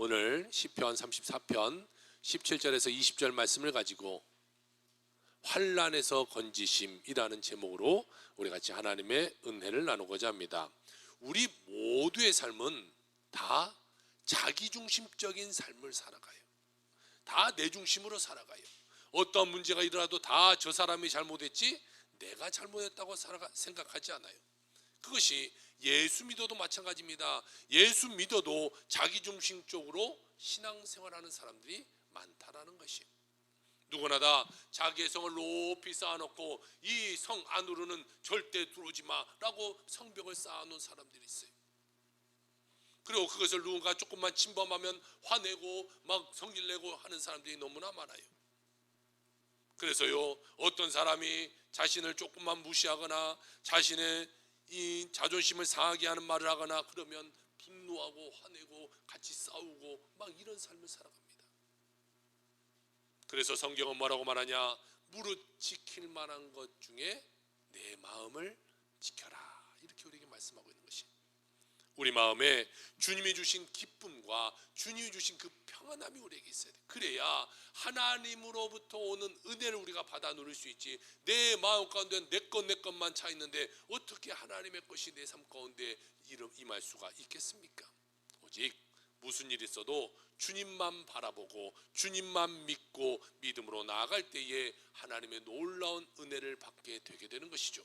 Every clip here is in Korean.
오늘 시편 34편 17절에서 20절 말씀을 가지고 환난에서 건지심이라는 제목으로 우리 같이 하나님의 은혜를 나누고자 합니다. 우리 모두의 삶은 다 자기중심적인 삶을 살아가요. 다 내 중심으로 살아가요. 어떤 문제가 일어나도 다 저 사람이 잘못했지 내가 잘못했다고 생각하지 않아요. 그것이 예수 믿어도 마찬가지입니다. 예수 믿어도 자기중심적으로 신앙생활하는 사람들이 많다라는 것이에요. 누구나 다 자기의 성을 높이 쌓아놓고 이 성 안으로는 절대 들어오지 마라고 성벽을 쌓아놓은 사람들이 있어요. 그리고 그것을 누군가 조금만 침범하면 화내고 막 성질내고 하는 사람들이 너무나 많아요. 그래서요, 어떤 사람이 자신을 조금만 무시하거나 자신의 이 자존심을 상하게 하는 말을 하거나 그러면 분노하고 화내고 같이 싸우고 막 이런 삶을 살아갑니다. 그래서 성경은 뭐라고 말하냐? 무릇 지킬 만한 것 중에 내 마음을 지켜라, 이렇게 우리에게 말씀하고 있는 것이, 우리 마음에 주님이 주신 기쁨과 주님이 주신 그 평안함이 우리에게 있어야 돼. 그래야 하나님으로부터 오는 은혜를 우리가 받아 누릴 수 있지. 내 마음 가운데 내 것만 차 있는데 어떻게 하나님의 것이 내 삶 가운데 임할 수가 있겠습니까? 오직 무슨 일이 있어도 주님만 바라보고 주님만 믿고 믿음으로 나아갈 때에 하나님의 놀라운 은혜를 받게 되게 되는 것이죠.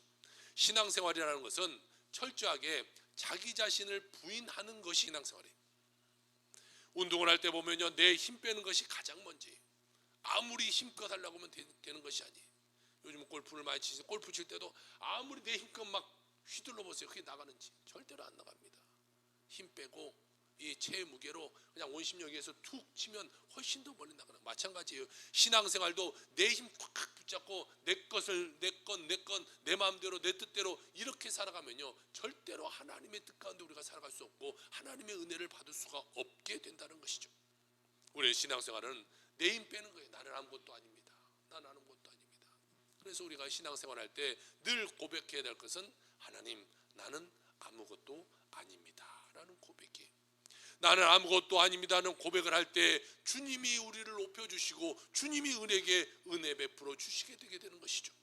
신앙생활이라는 것은 철저하게 자기 자신을 부인하는 것이 신앙생활이에요. 운동을 할 때 보면요, 내 힘 빼는 것이 가장 먼저예요. 아무리 힘껏 하려고 하면 되는 것이 아니에요. 요즘 골프를 많이 치세요. 골프 칠 때도 아무리 내 힘껏 막 휘둘러 보세요. 그게 나가는지 절대로 안 나갑니다. 힘 빼고 이 체무게로 그냥 원심력에서 툭 치면 훨씬 더 멀리 나가는, 마찬가지예요. 신앙생활도 내 힘 꽉 붙잡고 내 것을 내 마음대로 내 뜻대로 이렇게 살아가면요, 절대로 하나님의 뜻 가운데 우리가 살아갈 수 없고 하나님의 은혜를 받을 수가 없게 된다는 것이죠. 우리의 신앙생활은 내 힘 빼는 거예요. 나는 아무것도 아닙니다. 나는 아무것도 아닙니다. 그래서 우리가 신앙생활 할 때 늘 고백해야 될 것은, 하나님, 나는 아무것도 아닙니다 라는 고백이에요. 나는 아무것도 아닙니다는 고백을 할 때 주님이 우리를 높여주시고 주님이 우리에게 은혜 베풀어 주시게 되게 되는 것이죠.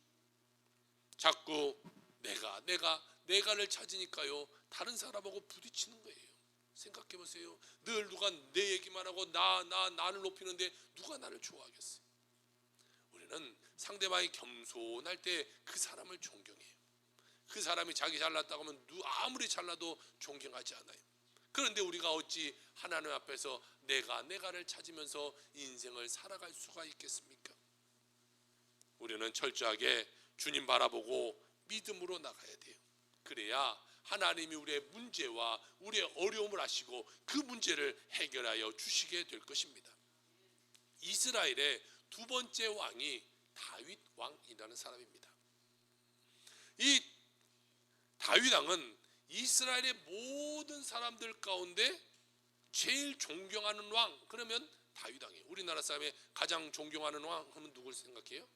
자꾸 내가를 찾으니까요, 다른 사람하고 부딪히는 거예요. 생각해 보세요. 늘 누가 내 얘기만 하고 나를 높이는데 누가 나를 좋아하겠어요? 우리는 상대방이 겸손할 때 그 사람을 존경해요. 그 사람이 자기 잘났다고 하면 아무리 잘나도 존경하지 않아요. 그런데 우리가 어찌 하나님 앞에서 내가를 찾으면서 인생을 살아갈 수가 있겠습니까? 우리는 철저하게 주님 바라보고 믿음으로 나가야 돼요. 그래야 하나님이 우리의 문제와 우리의 어려움을 아시고 그 문제를 해결하여 주시게 될 것입니다. 이스라엘의 두 번째 왕이 다윗 왕이라는 사람입니다. 이 다윗 왕은 이스라엘의 모든 사람들 가운데 제일 존경하는 왕, 그러면 다윗 왕이에요. 우리나라 사람의 가장 존경하는 왕 하면 누굴 생각해요?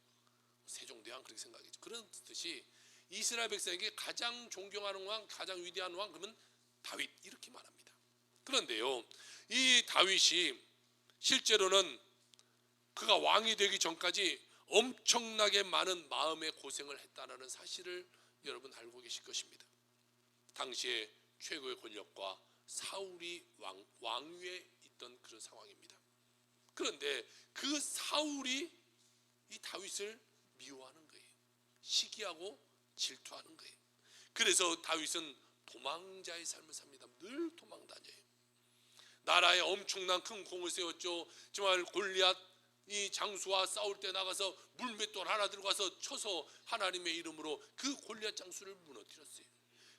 세종대왕, 그렇게 생각하겠죠. 그런 뜻이 이스라엘 백성에게 가장 존경하는 왕, 가장 위대한 왕, 그러면 다윗, 이렇게 말합니다. 그런데요, 이 다윗이 실제로는 그가 왕이 되기 전까지 엄청나게 많은 마음의 고생을 했다는 사실을 여러분 알고 계실 것입니다. 당시에 최고의 권력과 사울이 왕위에 있던 그런 상황입니다. 그런데 그 사울이 이 다윗을 미워하는 거예요. 시기하고 질투하는 거예요. 그래서 다윗은 도망자의 삶을 삽니다. 늘 도망 다녀요. 나라에 엄청난 큰 공을 세웠죠. 정말 골리앗 이 장수와 싸울 때 나가서 물맷돌 하나 들고 가서 쳐서 하나님의 이름으로 그 골리앗 장수를 무너뜨렸어요.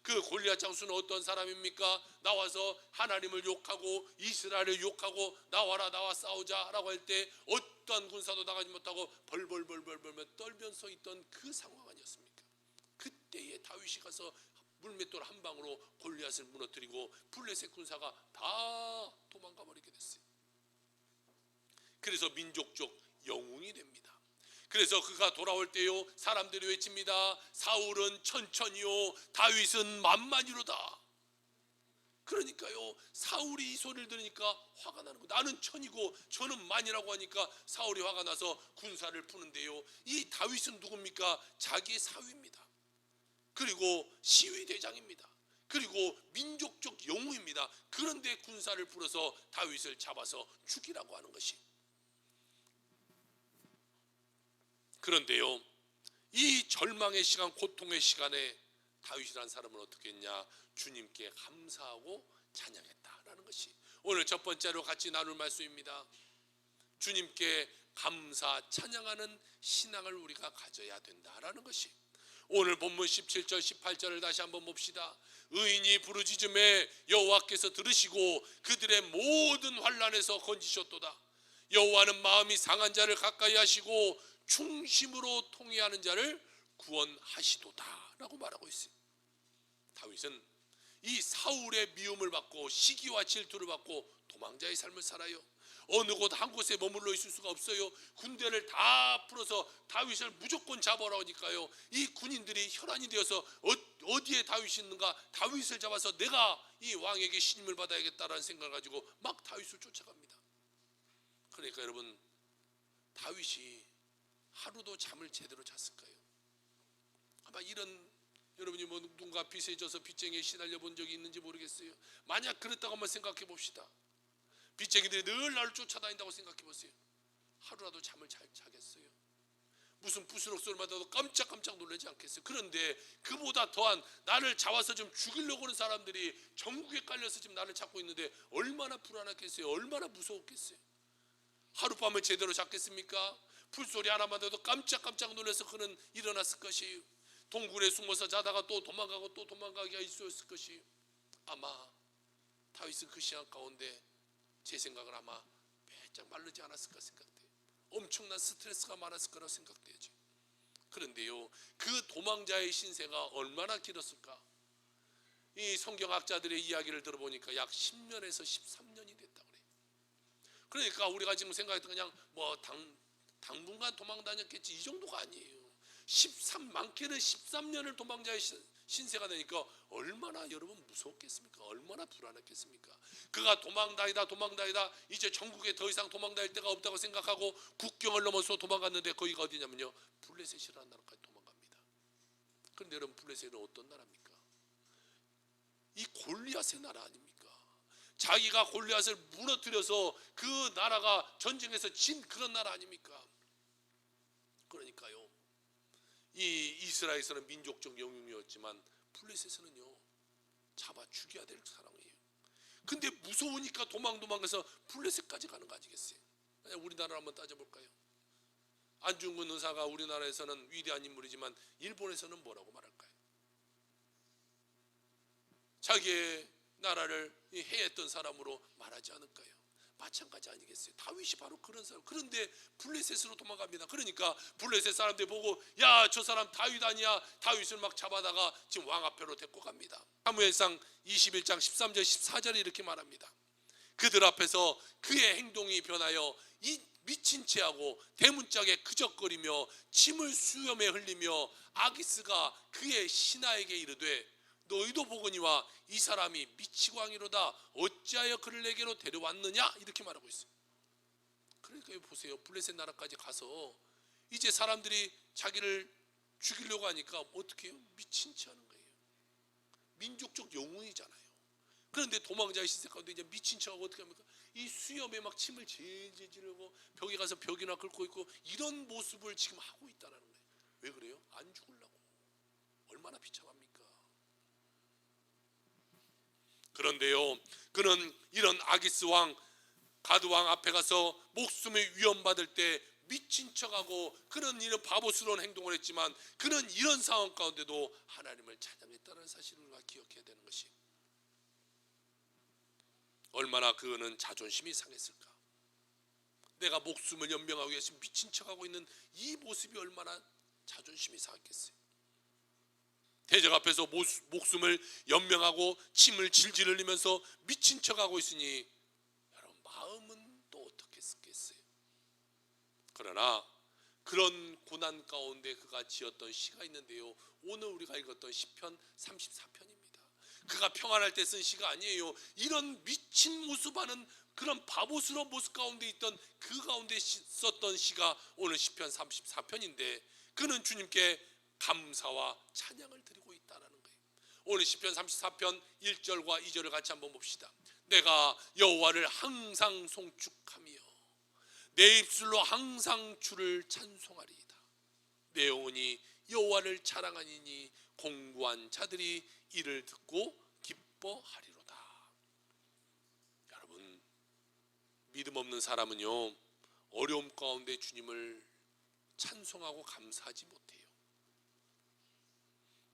그 골리앗 장수는 어떤 사람입니까? 나와서 하나님을 욕하고 이스라엘을 욕하고 나와 싸우자 라고 할 때 어떠한 군사도 나가지 못하고 벌벌 떨면서 있던 그 상황 아니었습니까? 그때에 다윗이 가서 물맷돌 한 방으로 골리앗을 무너뜨리고 블레셋 군사가 다 도망가 버리게 됐어요. 그래서 민족적 영웅이 됩니다. 그래서 그가 돌아올 때요, 사람들이 외칩니다. 사울은 천천히요, 다윗은 만만히로다. 그러니까요, 사울이 이 소리를 들으니까 화가 나는 거예요. 나는 천이고 저는 만이라고 하니까 사울이 화가 나서 군사를 푸는데요, 이 다윗은 누굽니까? 자기의 사위입니다. 그리고 시위대장입니다. 그리고 민족적 영웅입니다. 그런데 군사를 풀어서 다윗을 잡아서 죽이라고 하는 것이. 그런데요, 이 절망의 시간, 고통의 시간에 다윗이라는 사람은 어떻게 했냐? 주님께 감사하고 찬양했다라는 것이 오늘 첫 번째로 같이 나눌 말씀입니다. 주님께 감사 찬양하는 신앙을 우리가 가져야 된다라는 것이. 오늘 본문 17절 18절을 다시 한번 봅시다. 의인이 부르짖음에 여호와께서 들으시고 그들의 모든 환난에서 건지셨도다. 여호와는 마음이 상한 자를 가까이 하시고 충심으로 통회하는 자를 구원하시도다 라고 말하고 있어요. 다윗은 이 사울의 미움을 받고 시기와 질투를 받고 도망자의 삶을 살아요. 어느 곳 한 곳에 머물러 있을 수가 없어요. 군대를 다 풀어서 다윗을 무조건 잡아라 하니까요, 이 군인들이 혈안이 되어서 어디에 다윗이 있는가, 다윗을 잡아서 내가 이 왕에게 신임을 받아야겠다라는 생각을 가지고 막 다윗을 쫓아갑니다. 그러니까 여러분, 다윗이 하루도 잠을 제대로 잤을까요? 아마 이런, 여러분이 뭐 누군가 빚에 져서 빚쟁이에 시달려 본 적이 있는지 모르겠어요. 만약 그랬다고 한번 생각해 봅시다. 빚쟁이들이 늘 나를 쫓아다닌다고 생각해 보세요. 하루라도 잠을 잘 자겠어요? 무슨 부스럭 소리만 들어도 깜짝깜짝 놀라지 않겠어요? 그런데 그보다 더한 나를 잡아서 좀 죽이려고 하는 사람들이 전국에 깔려서 지금 나를 찾고 있는데 얼마나 불안하겠어요? 얼마나 무서웠겠어요? 하룻밤을 제대로 잤겠습니까? 풀소리 하나만 들어도 깜짝깜짝 놀라서 그는 일어났을 것이에요. 동굴에 숨어서 자다가 또 도망가고 또 도망가게 있었을 것이에요. 아마 다윗은 그 시간 가운데 제 생각은 아마 빼짝 마르지 않았을까 생각돼요. 엄청난 스트레스가 많았을 거라고 생각되죠. 그런데요, 그 도망자의 신세가 얼마나 길었을까? 이 성경학자들의 이야기를 들어보니까 약 10년에서 13년이 됐다 그래요. 그러니까 우리가 지금 생각했던 그냥 뭐 당분간 도망 다녔겠지, 이 정도가 아니에요. 많게는 13년을 도망자의 신세가 되니까 얼마나 여러분 무섭겠습니까? 얼마나 불안했겠습니까? 그가 도망다니다 이제 전국에 더 이상 도망다닐 데가 없다고 생각하고 국경을 넘어서 도망갔는데 거기가 어디냐면요, 블레셋이라는 나라까지 도망갑니다. 그런데 여러분, 블레셋은 어떤 나라입니까? 이 골리앗의 나라 아닙니까? 자기가 골리앗을 무너뜨려서 그 나라가 전쟁에서 진 그런 나라 아닙니까? 그러니까요, 이 이스라엘에서는 민족적 영웅이었지만 블레셋에서는요, 잡아 죽여야 될 사람이에요. 근데 무서우니까 도망가서 블레셋까지 가는 거 아니겠어요? 우리나라를 한번 따져볼까요? 안중근 의사가 우리나라에서는 위대한 인물이지만 일본에서는 뭐라고 말할까요? 자기의 나라를 해했던 사람으로 말하지 않을까요? 마찬가지 아니겠어요? 다윗이 바로 그런 사람. 그런데 블레셋으로 도망갑니다. 그러니까 블레셋 사람들 보고, 야, 저 사람 다윗 아니야? 다윗을 막 잡아다가 지금 왕 앞에로 데리고 갑니다. 사무엘상 21장 13절 14절에 이렇게 말합니다. 그들 앞에서 그의 행동이 변하여 이 미친 채하고 대문짝에 그적거리며 침을 수염에 흘리며 아기스가 그의 신하에게 이르되, 너희도 보거니와 이 사람이 미치고 왕이로다. 어찌하여 그를 내게로 데려왔느냐? 이렇게 말하고 있어요. 그러니까 보세요, 블레셋 나라까지 가서 이제 사람들이 자기를 죽이려고 하니까 어떻게 해요? 미친 채 하는 거예요. 민족적 영웅이잖아요. 그런데 도망자의 신세 가운데 이제 미친 척하고 어떻게 합니까? 이 수염에 막 침을 질질 지르고 벽에 가서 벽이나 긁고 있고 이런 모습을 지금 하고 있다는 거예요. 왜 그래요? 안 죽으려고. 얼마나 비참합니까? 그런데요, 그는 이런 아기스 왕, 가드 왕 앞에 가서 목숨을 위험받을 때 미친 척하고 그런 이런 바보스러운 행동을 했지만 그는 이런 상황 가운데도 하나님을 찬양했다는 사실을 우리가 기억해야 되는 것이, 얼마나 그는 자존심이 상했을까? 내가 목숨을 연명하기 위해서 미친 척하고 있는 이 모습이 얼마나 자존심이 상했겠어요? 대적 앞에서 목숨을 연명하고 침을 질질 흘리면서 미친 척하고 있으니 여러분, 마음은 또 어떻게 했겠어요? 그러나 그런 고난 가운데 그가 지었던 시가 있는데요, 오늘 우리가 읽었던 시편 34편입니다. 그가 평안할 때 쓴 시가 아니에요. 이런 미친 모습하는 그런 바보스러운 모습 가운데 있던 그 가운데 썼던 시가 오늘 시편 34편인데 그는 주님께 감사와 찬양을 드리고 있다는 거예요. 오늘 시편 34편 1절과 2절을 같이 한번 봅시다. 내가 여호와를 항상 송축하며 내 입술로 항상 주를 찬송하리이다. 내 영혼이 여호와를 자랑하니니 공고한 자들이 이를 듣고 기뻐하리로다. 여러분, 믿음 없는 사람은요 어려움 가운데 주님을 찬송하고 감사하지 못해요.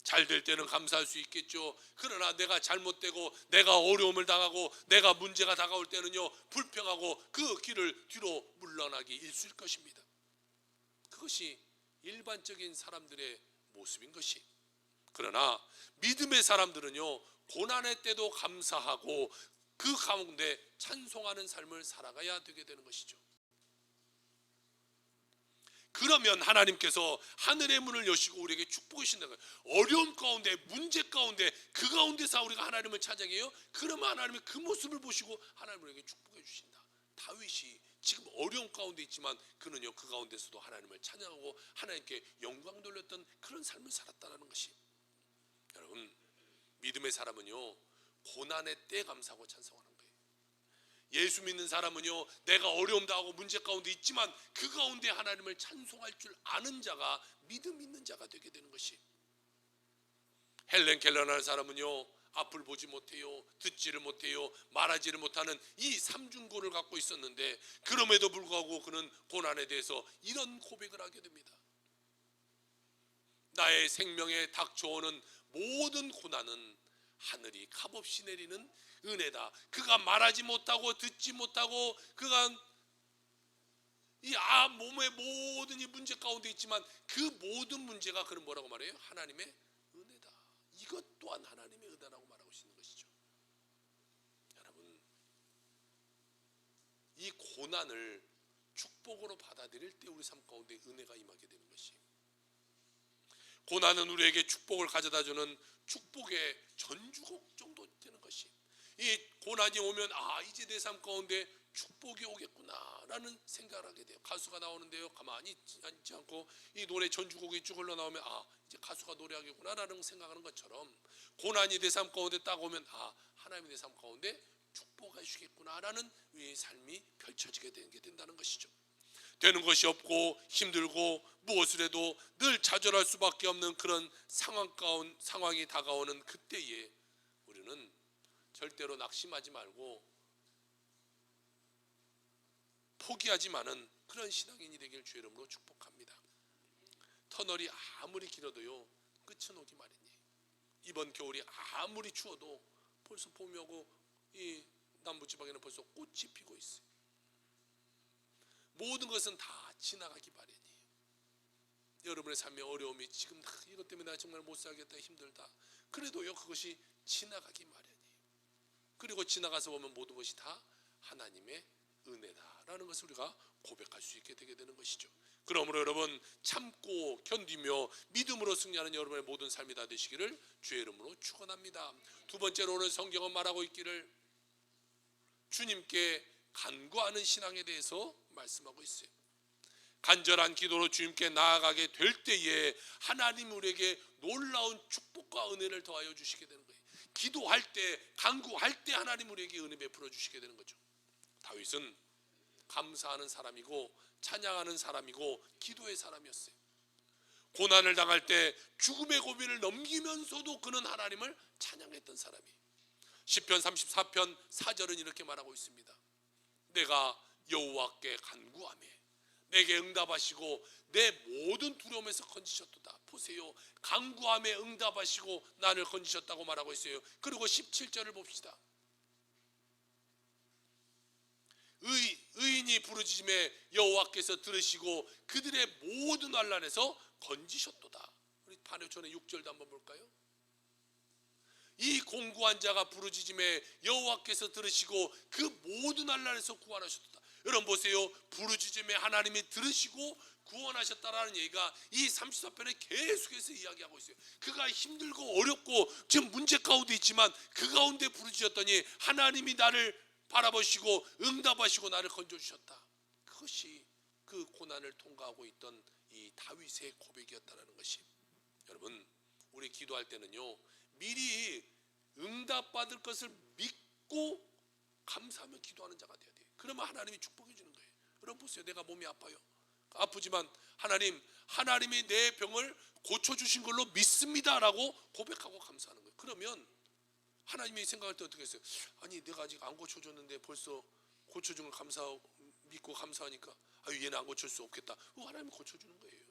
잘 될 때는 감사할 수 있겠죠. 그러나 내가 잘못되고 내가 어려움을 당하고 내가 문제가 다가올 때는요 불평하고 그 길을 뒤로 물러나기 일쑤일 것입니다. 그것이 일반적인 사람들의 모습인 것이. 그러나 믿음의 사람들은요 고난의 때도 감사하고 그 가운데 찬송하는 삶을 살아가야 되게 되는 것이죠. 그러면 하나님께서 하늘의 문을 여시고 우리에게 축복을 주신다는 거예요. 어려움 가운데 문제 가운데 그 가운데서 우리가 하나님을 찬양해요. 그러면 하나님이 그 모습을 보시고 하나님을 우리에게 축복해 주신다. 다윗이 지금 어려움 가운데 있지만 그는요 그 가운데서도 하나님을 찬양하고 하나님께 영광 돌렸던 그런 삶을 살았다는 것이. 여러분, 믿음의 사람은요 고난의 때 감사하고 찬송하는 거예요. 예수 믿는 사람은요 내가 어려움 당하고 문제 가운데 있지만 그 가운데 하나님을 찬송할 줄 아는 자가 믿음 있는 자가 되게 되는 것이. 헬렌 켈러라는 사람은요 앞을 보지 못해요, 듣지를 못해요, 말하지를 못하는 이 삼중고를 갖고 있었는데 그럼에도 불구하고 그는 고난에 대해서 이런 고백을 하게 됩니다. 나의 생명에 닥쳐오는 모든 고난은 하늘이 값없이 내리는 은혜다. 그가 말하지 못하고 듣지 못하고 그가 이 몸의 모든 이 문제 가운데 있지만 그 모든 문제가 그는 뭐라고 말해요? 하나님의 은혜다. 이것 또한 하나님의 은혜라고 말하고 있는 것이죠. 여러분, 이 고난을 축복으로 받아들일 때 우리 삶 가운데 은혜가 임하게 되는 것이. 고난은 우리에게 축복을 가져다주는 축복의 전주곡 정도 되는 것이. 이 고난이 오면 이제 내 삶 가운데 축복이 오겠구나 라는 생각을 하게 돼요. 가수가 나오는데요 가만히 있지 않고 이 노래 전주곡이 쭉 흘러나오면 이제 가수가 노래하겠구나 라는 생각하는 것처럼 고난이 내 삶 가운데 딱 오면 하나님이 내 삶 가운데 축복해 주시겠구나 라는 우리의 삶이 펼쳐지게 된다는 것이죠. 되는 것이 없고 힘들고 무엇을 해도 늘 좌절할 수밖에 없는 그런 상황이 다가오는 그때에 우리는 절대로 낙심하지 말고 포기하지만은 그런 신앙인이 되길 주의 이름으로 축복합니다. 터널이 아무리 길어도요 끝은 오기 마련이에요. 이번 겨울이 아무리 추워도 벌써 봄이 오고 이 남부지방에는 벌써 꽃이 피고 있어요. 모든 것은 다 지나가기 마련이에요. 여러분의 삶의 어려움이 지금 이것 때문에 나 정말 못 살겠다, 힘들다. 그래도요 그것이 지나가기 마련이에요. 그리고 지나가서 보면 모든 것이 다 하나님의 은혜다라는 것을 우리가 고백할 수 있게 되게 되는 것이죠. 그러므로 여러분 참고 견디며 믿음으로 승리하는 여러분의 모든 삶이 다 되시기를 주의 이름으로 축원합니다. 두 번째로 오늘 성경은 말하고 있기를 주님께 간구하는 신앙에 대해서 말씀하고 있어요. 간절한 기도로 주님께 나아가게 될 때에 하나님 우리에게 놀라운 축복과 은혜를 더하여 주시게 되는 거예요. 기도할 때, 간구할 때 하나님 우리에게 은혜 베풀어 주시게 되는 거죠. 다윗은 감사하는 사람이고 찬양하는 사람이고 기도의 사람이었어요. 고난을 당할 때 죽음의 고비를 넘기면서도 그는 하나님을 찬양했던 사람이에요. 시편 34편 4절은 이렇게 말하고 있습니다. 내가 여호와께 간구하며 내게 응답하시고 내 모든 두려움에서 건지셨도다. 보세요, 간구하며 응답하시고 나를 건지셨다고 말하고 있어요. 그리고 17절을 봅시다. 의인이 부르짖음에 여호와께서 들으시고 그들의 모든 환난에서 건지셨도다. 우리 반역전의 6절도 한번 볼까요? 이 공고한 자가 부르짖음에 여호와께서 들으시고 그 모든 환난에서 구원하셨도다. 여러분 보세요. 부르짖음에 하나님이 들으시고 구원하셨다라는 얘기가 이 34편에 계속해서 이야기하고 있어요. 그가 힘들고 어렵고 지금 문제 가운데 있지만 그 가운데 부르짖었더니 하나님이 나를 바라보시고 응답하시고 나를 건져주셨다. 그것이 그 고난을 통과하고 있던 이 다윗의 고백이었다는 것이, 여러분 우리 기도할 때는요 미리 응답받을 것을 믿고 감사하며 기도하는 자가 돼야 돼요. 그러면 하나님이 축복해 주는 거예요. 여러분 보세요. 내가 몸이 아파요. 아프지만 하나님이 내 병을 고쳐주신 걸로 믿습니다라고 고백하고 감사하는 거예요. 그러면 하나님이 생각할 때 어떻게 했어요? 아니 내가 아직 안 고쳐줬는데 벌써 고쳐준 걸 믿고 감사하니까 얘는 안 고칠 수 없겠다. 하나님이 고쳐주는 거예요.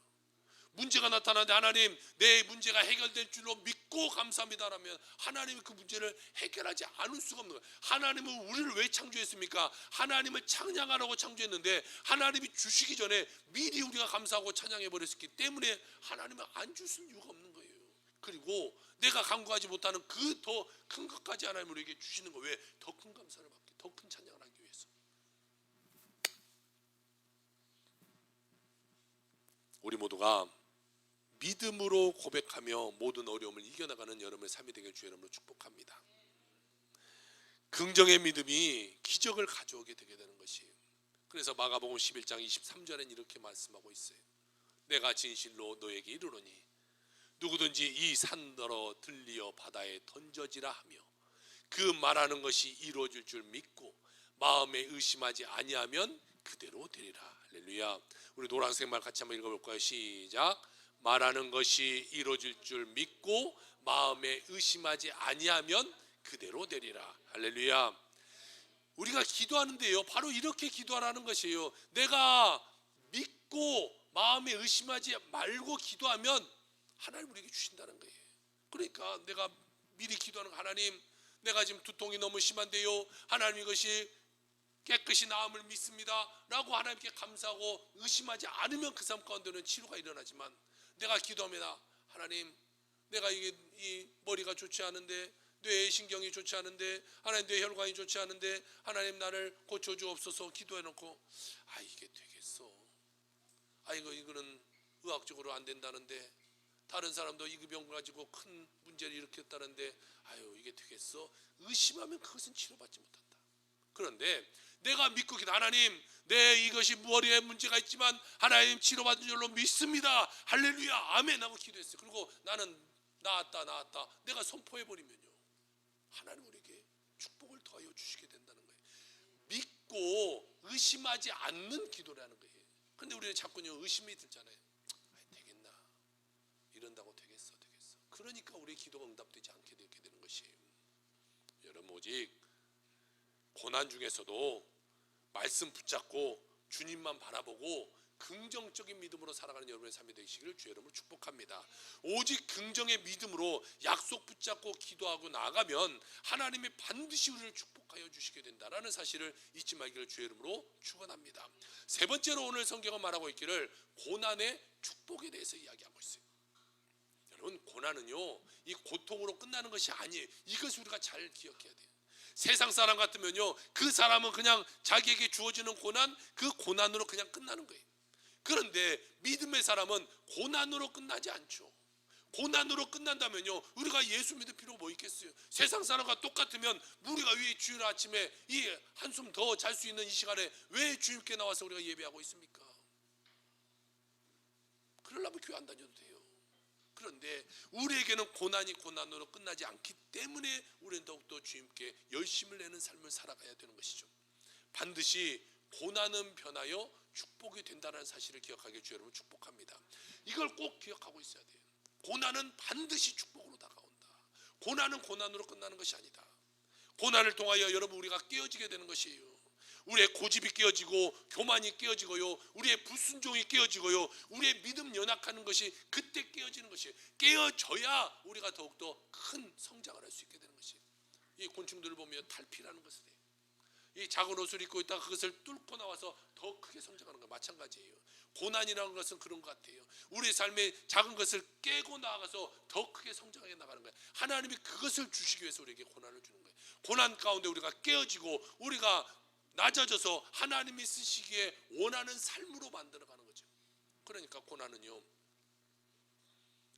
문제가 나타나는데 하나님 내 문제가 해결될 줄로 믿고 감사합니다라면 하나님이 그 문제를 해결하지 않을 수가 없는 거예요. 하나님은 우리를 왜 창조했습니까? 하나님을 찬양하라고 창조했는데 하나님이 주시기 전에 미리 우리가 감사하고 찬양해 버렸기 때문에 하나님은 안 주실 이유가 없는 거예요. 그리고 내가 간구하지 못하는 그 더 큰 것까지 하나님 우리에게 주시는 거예요. 왜? 더 큰 감사를 받기, 더 큰 찬양을 하기 위해서. 우리 모두가 믿음으로 고백하며 모든 어려움을 이겨나가는 여러분의 삶이 되길 주의 이름으로 축복합니다. 긍정의 믿음이 기적을 가져오게 되게 되는 것이에요. 그래서 마가복음 11장 23절엔 이렇게 말씀하고 있어요. 내가 진실로 너에게 이르노니 누구든지 이 산더러 들리어 바다에 던져지라 하며 그 말하는 것이 이루어질 줄 믿고 마음에 의심하지 아니하면 그대로 되리라. 할렐루야. 우리 노란색 말 같이 한번 읽어볼까요? 시작. 말하는 것이 이루어질 줄 믿고 마음에 의심하지 아니하면 그대로 되리라. 할렐루야. 우리가 기도하는데요 바로 이렇게 기도하라는 것이에요. 내가 믿고 마음에 의심하지 말고 기도하면 하나님 우리에게 주신다는 거예요. 그러니까 내가 미리 기도하는 거, 하나님 내가 지금 두통이 너무 심한데요 하나님 이것이 깨끗이 나음을 믿습니다 라고 하나님께 감사하고 의심하지 않으면 그 삶 가운데는 치료가 일어나지만, 내가 기도합니다. 하나님 내가 이 머리가 좋지 않은데, 뇌의 신경이 좋지 않은데, 하나님 뇌혈관이 좋지 않은데 하나님 나를 고쳐주옵소서 기도해놓고 이게 되겠어, 이거는 의학적으로 안 된다는데, 다른 사람도 이 병 가지고 큰 문제를 일으켰다는데 이게 되겠어, 의심하면 그것은 치료받지 못한다. 그런데 내가 믿고 기도, 하나님 내 이것이 머리에 문제가 있지만 하나님 치료받은 줄로 믿습니다 할렐루야 아멘 하고 기도했어요. 그리고 나는 나았다 내가 선포해버리면요 하나님 우리에게 축복을 더하여 주시게 된다는 거예요. 믿고 의심하지 않는 기도라는 거예요. 그런데 우리는 자꾸요 의심이 들잖아요. 되겠나, 이런다고 되겠어. 그러니까 우리의 기도가 응답되지 않게 되는 것이에요. 여러분 오직 고난 중에서도 말씀 붙잡고 주님만 바라보고 긍정적인 믿음으로 살아가는 여러분의 삶이 되시기를 주의 이름으로 축복합니다. 오직 긍정의 믿음으로 약속 붙잡고 기도하고 나아가면 하나님이 반드시 우리를 축복하여 주시게 된다라는 사실을 잊지 말기를 주의 이름으로 축원합니다. 세 번째로 오늘 성경은 말하고 있기를 고난의 축복에 대해서 이야기하고 있어요. 여러분 고난은요 이 고통으로 끝나는 것이 아니에요. 이것을 우리가 잘 기억해야 돼요. 세상 사람 같으면요 그 사람은 그냥 자기에게 주어지는 고난, 그 고난으로 그냥 끝나는 거예요. 그런데 믿음의 사람은 고난으로 끝나지 않죠. 고난으로 끝난다면요 우리가 예수 믿을 필요가 뭐 있겠어요. 세상 사람과 똑같으면 우리가 왜 주일 아침에 이 한숨 더 잘 수 있는 이 시간에 왜 주님께 나와서 우리가 예배하고 있습니까? 그러려면 교회 안 다녀도 돼요. 그런데 우리에게는 고난이 고난으로 끝나지 않기 때문에 우리는 더욱더 주님께 열심을 내는 삶을 살아가야 되는 것이죠. 반드시 고난은 변하여 축복이 된다는 사실을 기억하게 주여 여러분 축복합니다. 이걸 꼭 기억하고 있어야 돼요. 고난은 반드시 축복으로 다가온다. 고난은 고난으로 끝나는 것이 아니다. 고난을 통하여 여러분 우리가 깨어지게 되는 것이에요. 우리의 고집이 깨어지고 교만이 깨어지고요, 우리의 불순종이 깨어지고요, 우리의 믿음 연약하는 것이 그때 깨어지는 것이에요. 깨어져야 우리가 더욱더 큰 성장을 할 수 있게 되는 것이에요. 이 곤충들을 보면 탈피라는 것을 해요. 이 작은 옷을 입고 있다가 그것을 뚫고 나와서 더 크게 성장하는 것 마찬가지예요. 고난이라는 것은 그런 것 같아요. 우리 삶의 작은 것을 깨고 나아가서 더 크게 성장해 나가는 거예요. 하나님이 그것을 주시기 위해서 우리에게 고난을 주는 거예요. 고난 가운데 우리가 깨어지고 우리가 낮아져서 하나님이 쓰시기에 원하는 삶으로 만들어가는 거죠. 그러니까 고난은요,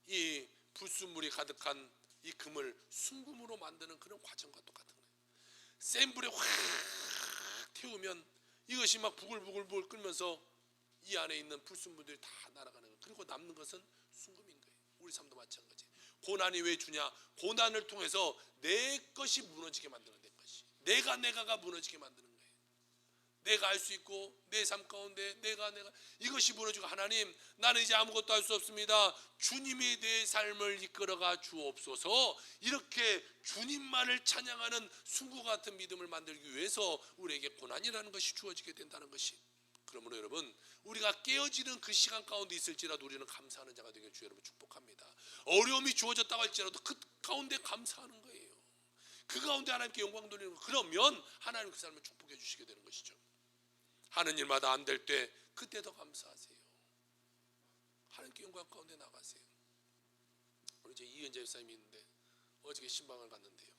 이 불순물이 가득한 이 금을 순금으로 만드는 그런 과정과 똑같은 거예요. 센 불에 확 태우면 이것이 막 부글부글 끓면서 이 안에 있는 불순물들이 다 날아가는 거예요. 그리고 남는 것은 순금인 거예요. 우리 삶도 마찬가지. 고난이 왜 주냐? 고난을 통해서 내 것이 무너지게 만드는 내 것이, 내가가 무너지게 만드는 거예요. 내가 할 수 있고 내 삶 가운데 내가 이것이 무너지고, 하나님 나는 이제 아무것도 할 수 없습니다, 주님이 내 삶을 이끌어가 주옵소서, 이렇게 주님만을 찬양하는 순구 같은 믿음을 만들기 위해서 우리에게 고난이라는 것이 주어지게 된다는 것이. 그러므로 여러분, 우리가 깨어지는 그 시간 가운데 있을지라도 우리는 감사하는 자가 되길 주 여러분 축복합니다. 어려움이 주어졌다고 할지라도 그 가운데 감사하는 거예요. 그 가운데 하나님께 영광 돌리는 거. 그러면 하나님 그 삶을 축복해 주시게 되는 것이죠. 하는 일마다 안 될 때 그때 더 감사하세요. 하나님께 영광 가운데 나가세요. 우리 제 이은재 집사님이 있는데 어저께 신방을 갔는데요,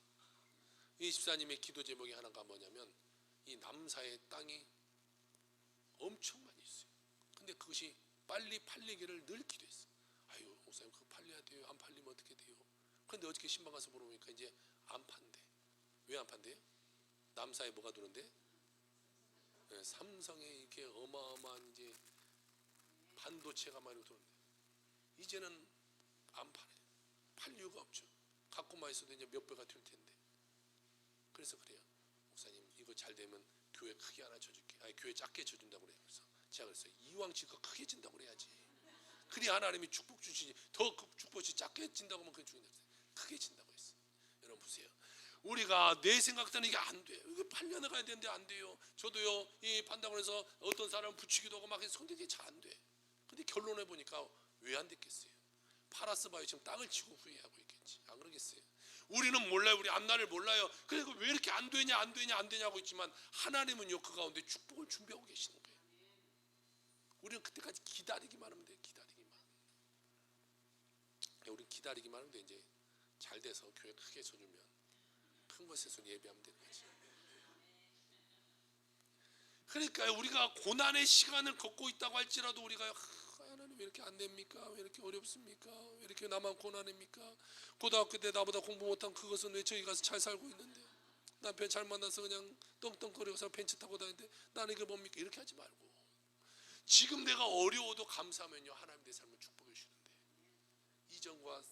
이 집사님의 기도 제목이 하나가 뭐냐면, 이 남사의 땅이 엄청 많이 있어요. 근데 그것이 빨리 팔리기를 늘 기도했어요. 아유 목사님 그거 팔려야 돼요. 안 팔리면 어떻게 돼요? 그런데 어저께 신방 가서 물어보니까 이제 안 판대. 왜 안 판대요? 남사에 뭐가 들어온대? 삼성에 이렇게 어마어마한 이제 반도체가 많이 들어온대. 이제는 안 팔아요. 팔 이유가 없죠. 갖고만 있어도 이제 몇 배가 될 텐데. 그래서 그래요. 목사님 이거 잘 되면 교회 크게 하나 쳐줄게. 아니 교회 작게 쳐준다고 그래요. 그래서 제가 그랬어요. 이왕 지금 크게 진다고 그래야지. 그래야 하나님이 축복 주시지. 더 축복이 작게 진다고 하면 그게 중요해요. 크게 진다고 했어요. 여러분 보세요. 우리가 내 생각대로 이게 안 돼요. 이거 8년 나가야 되는데 안 돼요. 저도요, 이 판다고 해서 어떤 사람 붙이기도 하고 막 해서 근데 이게 잘 안 돼. 근데 결론해 보니까 왜 안 됐겠어요? 팔았어 봐요. 지금 땅을 치고 후회하고 있겠지. 안 그러겠어요? 우리는 몰라요. 우리 앞날을 몰라요. 그리고 왜 이렇게 안 되냐 하고 있지만, 하나님은요 그 가운데 축복을 준비하고 계시는 거예요. 우리는 그때까지 기다리기만 하면 돼요. 기다리기만. 우리 기다리기만 하면 돼. 이제 잘 돼서 교회 크게 쳐주면 큰 것에서 예배하면 되는 거지. 그러니까 우리가 고난의 시간을 걷고 있다고 할지라도 우리가 하나님 왜 이렇게 안 됩니까? 왜 이렇게 어렵습니까? 왜 이렇게 나만 고난입니까? 고등학교 때 나보다 공부 못한 그것은 왜 저기 가서 잘 살고 있는데, 남편 잘 만나서 그냥 떵떵거리고서 벤츠 타고 다니는데 나는 이게 뭡니까? 이렇게 하지 말고, 지금 내가 어려워도 감사하면요 하나님 내 삶을 축복해 주시는데, 이전과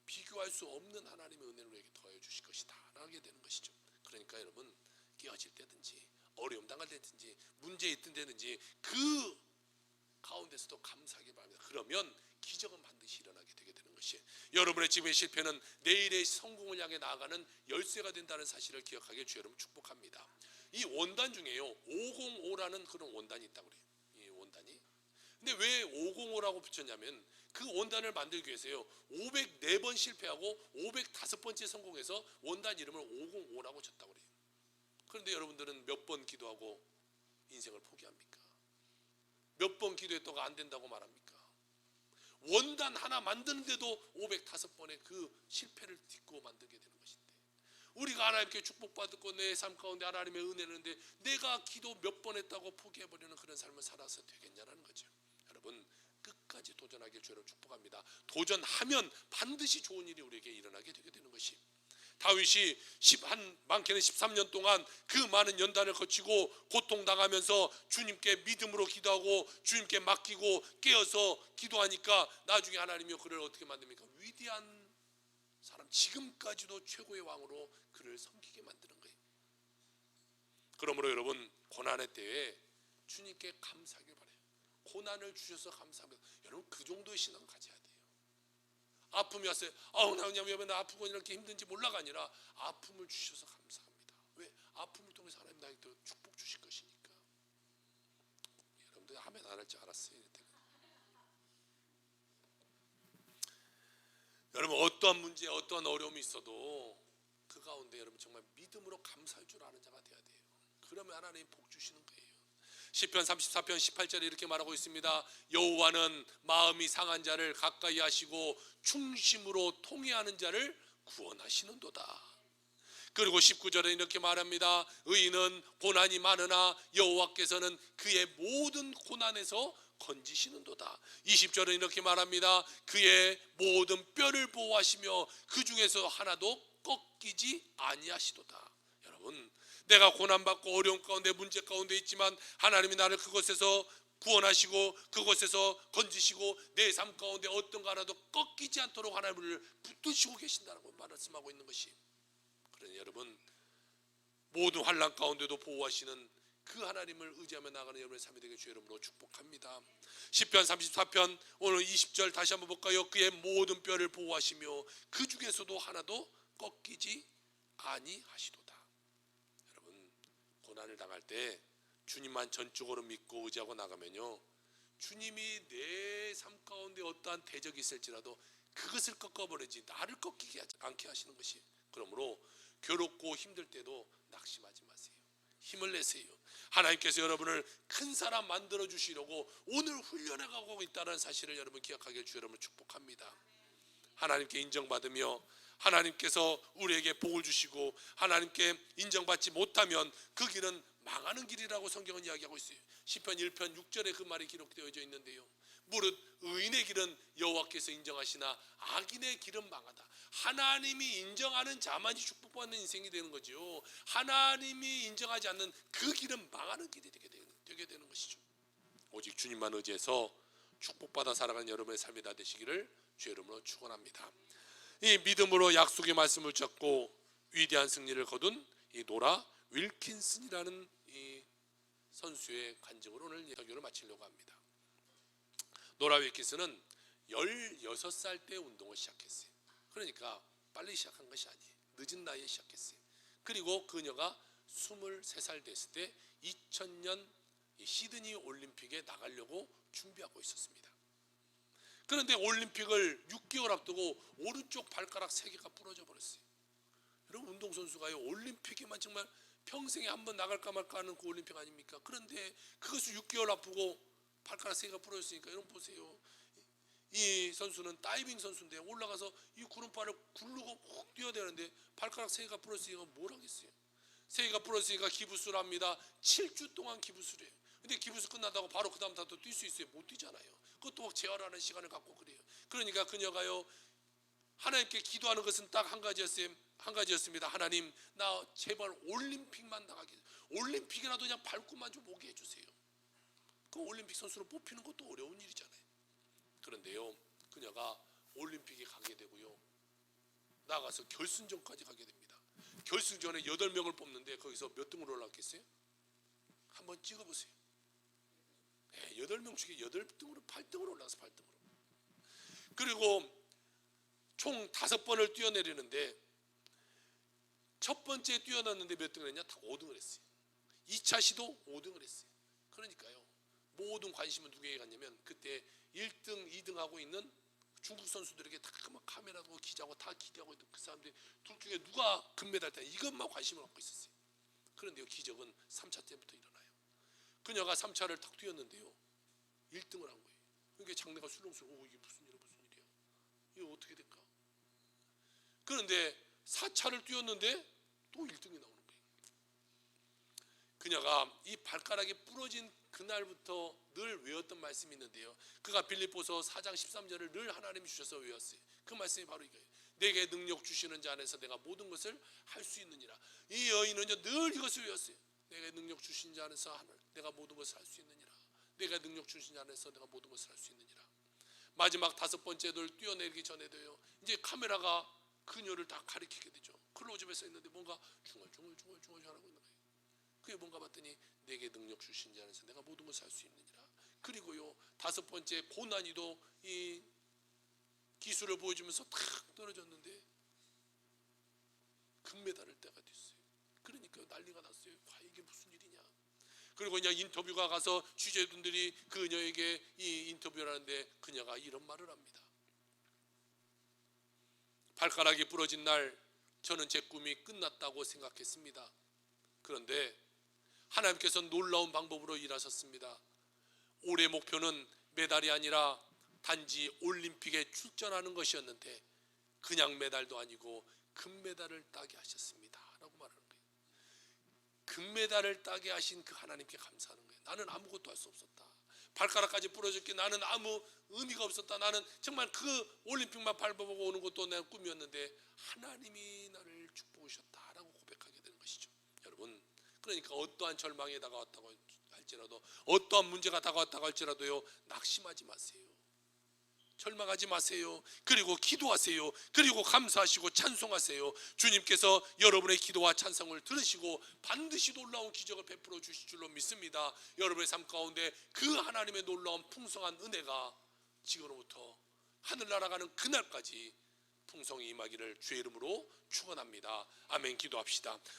비교할 수 없는 하나님의 은혜를 우리에게 더해 주실 것이다 라게 되는 것이죠. 그러니까 여러분, 깨어질 때든지 어려움 당할 때든지 문제 있던 데든지 그 가운데서도 감사하기 바랍니다. 그러면 기적은 반드시 일어나게 되게 되는 것이에요. 여러분의 지금의 실패는 내일의 성공을 향해 나아가는 열쇠가 된다는 사실을 기억하게 주 여러분 축복합니다. 이 원단 중에요 505라는 그런 원단이 있다고 그래요. 이 원단이. 근데 왜 505라고 붙였냐면, 그 원단을 만들기 위해서요 504번 실패하고 505번째 성공해서 원단 이름을 505라고 쳤다고 그래요. 그런데 여러분들은 몇 번 기도하고 인생을 포기합니까? 몇 번 기도했다고 안 된다고 말합니까? 원단 하나 만드는데도 505번의 그 실패를 딛고 만들게 되는 것인데, 우리가 하나님께 축복받고 내 삶 가운데 하나님의 은혜를 했는데 내가 기도 몇 번 했다고 포기해버리는 그런 삶을 살아서 되겠냐는 거죠. 여러분 끝까지 도전하길 주로 축복합니다. 도전하면 반드시 좋은 일이 우리에게 일어나게 되게 되는 것이, 다윗이 많게는 13년 동안 그 많은 연단을 거치고 고통당하면서 주님께 믿음으로 기도하고 주님께 맡기고 깨어서 기도하니까 나중에 하나님이 그를 어떻게 만듭니까? 위대한 사람, 지금까지도 최고의 왕으로 그를 섬기게 만드는 거예요. 그러므로 여러분 고난의 때에 주님께 감사하길 바라요. 고난을 주셔서 감사합니다. 여러분 그 정도의 신앙을 가져야 돼요. 아픔이 왔어요. 나 그냥 왜 나 아프고 이렇게 힘든지 몰라가 아니라, 아픔을 주셔서 감사합니다. 왜? 아픔을 통해서 하나님 나에게 축복 주실 것이니까. 여러분들 아멘 안 할 줄 알았어요. 여러분 어떠한 문제, 어떠한 어려움이 있어도 그 가운데 여러분 정말 믿음으로 감사할 줄 아는 자가 돼야 돼요. 그러면 하나님 복 주시는 거예요. 시편 34편 18절에 이렇게 말하고 있습니다. 여호와는 마음이 상한 자를 가까이 하시고 충심으로 통회하는 자를 구원하시는도다. 그리고 19절에 이렇게 말합니다. 의인은 고난이 많으나 여호와께서는 그의 모든 고난에서 건지시는도다. 20절은 이렇게 말합니다. 그의 모든 뼈를 보호하시며 그 중에서 하나도 꺾이지 아니하시도다. 여러분, 내가 고난받고 어려움 가운데 문제 가운데 있지만 하나님이 나를 그것에서 구원하시고 그것에서 건지시고 내 삶 가운데 어떤 거 하나도 꺾이지 않도록 하나님을 붙드시고 계신다고 말씀하고 있는 것이, 그러니 여러분, 모든 환난 가운데도 보호하시는 그 하나님을 의지하며 나가는 여러분의 삶이 되게 주의 이름으로 축복합니다. 시편 34편 오늘 20절 다시 한번 볼까요? 그의 모든 뼈를 보호하시며 그 중에서도 하나도 꺾이지 아니하시도다. 여러분, 고난을 당할 때 주님만 전적으로 믿고 의지하고 나가면요, 주님이 내 삶 가운데 어떠한 대적이 있을지라도 그것을 꺾어버리지 나를 꺾이지 않게 하시는 것이, 그러므로 괴롭고 힘들 때도 낙심하지 마세요. 힘을 내세요. 하나님께서 여러분을 큰 사람 만들어 주시려고 오늘 훈련해 가고 있다는 사실을 여러분 기억하길 주 여러분을 축복합니다. 하나님께 인정받으며 하나님께서 우리에게 복을 주시고 하나님께 인정받지 못하면 그 길은 망하는 길이라고 성경은 이야기하고 있어요. 시편 1편 6절에 그 말이 기록되어 있는데요, 무릇 의인의 길은 여호와께서 인정하시나 악인의 길은 망하다. 하나님이 인정하는 자만이 축복받는 인생이 되는 거죠. 하나님이 인정하지 않는 그 길은 망하는 길이 되게 되는 것이죠. 오직 주님만 의지해서 축복받아 살아가는 여러분의 삶이 다 되시기를 주의 이름으로 축원합니다. 이 믿음으로 약속의 말씀을 잡고 위대한 승리를 거둔 이 노라 윌킨슨이라는 이 선수의 간증으로 오늘 설교를 마치려고 합니다. 노라 윌킨슨은 16살 때 운동을 시작했어요. 그러니까 빨리 시작한 것이 아니에요. 늦은 나이에 시작했어요. 그리고 그녀가 23살 됐을 때 2000년 시드니 올림픽에 나가려고 준비하고 있었습니다. 그런데 올림픽을 6개월 앞두고 오른쪽 발가락 3개가 부러져 버렸어요. 여러분, 운동선수가요, 올림픽에만 정말 평생에 한번 나갈까 말까 하는 그 올림픽 아닙니까? 그런데 그것을 6개월 앞두고 발가락 3개가 부러졌으니까 여러분 보세요. 이 선수는 다이빙 선수인데 올라가서 이 구름바를 굴르고 훅 뛰어야 되는데 발가락 3개가 부러졌으니까 뭘 하겠어요? 3개가 부러졌으니까 기부스를 합니다. 7주 동안 기부스를 해요. 근데 기부스 끝나다고 바로 그 다음 또 뛸 수 있어요? 못 뛰잖아요. 그것도 막 재활하는 시간을 갖고 그래요. 그러니까 그녀가요, 하나님께 기도하는 것은 딱 한 가지였습니다. 하나님, 나 제발 올림픽만 나가게, 올림픽이라도 그냥 밟고만 좀 오게 해주세요. 그 올림픽 선수로 뽑히는 것도 어려운 일이잖아요. 그런데요, 그녀가 올림픽에 가게 되고요, 나가서 결승전까지 가게 됩니다. 결승전에 8명을 뽑는데 거기서 몇 등으로 올라갔겠어요? 한번 찍어보세요. 8명 중에 8등으로 8등으로 올라가서 8등으로. 그리고 총 5번을 뛰어내리는데 첫 번째 뛰어났는데 몇 등을 했냐? 다 5등을 했어요. 2차 시도 5등을 했어요. 그러니까요, 모든 관심은 누구에게 갔냐면 그때 1등, 2등 하고 있는 중국 선수들에게 다 막 카메라도 기자고 다 기대하고 있던 그 사람들이 둘 중에 누가 금메달 따냐, 이것만 관심을 갖고 있었어요. 그런데요, 기적은 3차 때부터 일어나요. 그녀가 3차를 딱 뛰었는데요, 1등을 한 거예요. 그러니까 장내가 술렁술렁, 이게 무슨 일이야, 이거 어떻게 될까? 그런데 4차를 뛰었는데 또 1등이 나오는 거예요. 그녀가 이 발가락이 부러진 그날부터 늘 외웠던 말씀이 있는데요, 그가 빌립보서 4장 13절을 늘 하나님이 주셔서 외웠어요. 그 말씀이 바로 이거예요. 내게 능력 주시는 자 안에서 내가 모든 것을 할 수 있느니라. 이 여인은요, 늘 이것을 외웠어요. 내게 능력 주신 자 안에서 내가 모든 것을 할 수 있느니라. 내가 능력 주신 자 안에서 내가 모든 것을 할 수 있느니라. 마지막 5번째를 뛰어내리기 전에도요, 이제 카메라가 그녀를 다 가리키게 되죠. 클로즈업에 써 있는데 뭔가 중얼중얼 하고 있는 거예요. 그게 뭔가 봤더니 내게 능력 주신 자 안에서 내가 모든 것을 할 수 있느니라. 그리고요, 5번째 고난이도 이 기술을 보여주면서 탁 떨어졌는데 금메달을 따가 됐어요. 그러니까 난리가 났어요. 이게 무슨 일이냐. 그리고 그냥 인터뷰가 가서 취재분들이 그녀에게 이 인터뷰를 하는데 그녀가 이런 말을 합니다. 발가락이 부러진 날 저는 제 꿈이 끝났다고 생각했습니다. 그런데 하나님께서 놀라운 방법으로 일하셨습니다. 올해 목표는 메달이 아니라 단지 올림픽에 출전하는 것이었는데 그냥 메달도 아니고 금메달을 따게 하셨습니다 라고 금메달을 따게 하신 그 하나님께 감사하는 거예요. 나는 아무것도 할 수 없었다. 발가락까지 부러졌기에 나는 아무 의미가 없었다. 나는 정말 그 올림픽만 밟아보고 오는 것도 내 꿈이었는데 하나님이 나를 축복하셨다라고 고백하게 되는 것이죠. 여러분, 그러니까 어떠한 절망이 다가왔다고 할지라도, 어떠한 문제가 다가왔다고 할지라도요, 낙심하지 마세요. 절망하지 마세요. 그리고 기도하세요. 그리고 감사하시고 찬송하세요. 주님께서 여러분의 기도와 찬송을 들으시고 반드시 놀라운 기적을 베풀어 주실 줄로 믿습니다. 여러분의 삶 가운데 그 하나님의 놀라운 풍성한 은혜가 지금으로부터 하늘 날아가는 그날까지 풍성히 임하기를 주의 이름으로 축원합니다. 아멘. 기도합시다.